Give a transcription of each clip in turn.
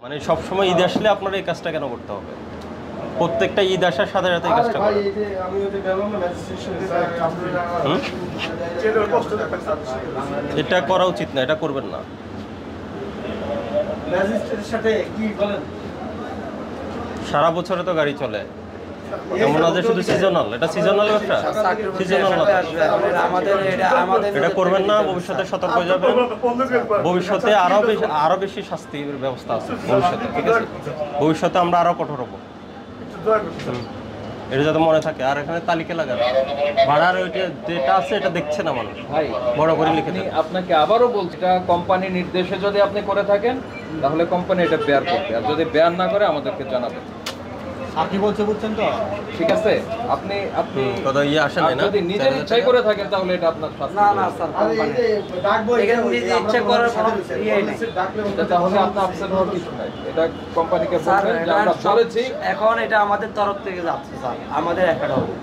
মানে সবসময় ঈদ আসলে আপনার এই কাজটা কেন করতে হবে? প্রত্যেকটা ঈদ আসার সাথে সাথে এই কাজটা করেন। এটা করা উচিত না, এটা করবেন না। সারা বছরে তো গাড়ি চলে, এমন না যে শুধু সিজনাল। এটা সিজনাল ব্যবসা, সিজনাল না। এটা করবেন না, ভবিষ্যতে সতর্ক হয়ে যাবেন। ভবিষ্যতে আরো বেশি শাস্তির ব্যবস্থা আছে ভবিষ্যতে, ঠিক আছে? ভবিষ্যতে আমরা আরো কঠোর হবো, এটা যাতে মনে থাকে। আর এখানে তালিকা লাগান, ভাড়ার ওইটা যেটা আছে এটা দেখছে না মানুষ, ভাই বড় করে লিখে দেন। আপনাকে আবারও বলছি, এটা কোম্পানির নির্দেশে যদি আপনি করে থাকেন তাহলে কোম্পানি এটা বেয়ার করবে, আর যদি বেয়ার না করে আমাদেরকে জানাবেন। আপনি বলছেন বুঝছেন তো, ঠিক আছে? আপনি কথা ইয়ে আসে না, যদি নিজের ইচ্ছাই করে থাকেন তাহলে এটা আপনার শাস্তি। না না স্যার, নিজে ইচ্ছা করার কোনো ইয়ে নেই। তাহলে আপনার আপসেট হওয়ার কিছু নাই। এটা কোম্পানিকে বলবেন যে আমরা বলেছি। এখন এটা আমাদের তরফ থেকে যাচ্ছে স্যার, আমাদের একাটা হবে,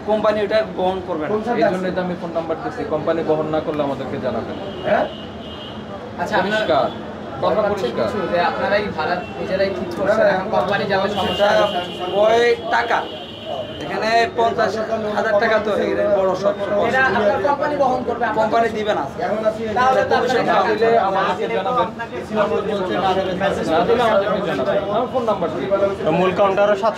কোম্পানি এটা গ্রহণ করবে না। এই জন্যই তো আমি ফোন নাম্বার দিচ্ছি, কোম্পানি বহন না করলে আমাদেরকে জানাবেন। হ্যাঁ আচ্ছা, পরিষ্কার কথা, পরিষ্কার। আপনারাই ভাড়া নিজেরাই ঠিক করছেন, এখন কোম্পানি যাবে সমস্যা। ওই টাকা এখানে 50,000 টাকা তো বড় সব, এটা আপনার কোম্পানি বহন করবে, কোম্পানি দিবে না। তাহলে তো না দিলে আমাদেরকে জানাবেন, না দিলে আমাদেরকে জানাবেন। আমার ফোন নাম্বার মূল কাউন্টারও 700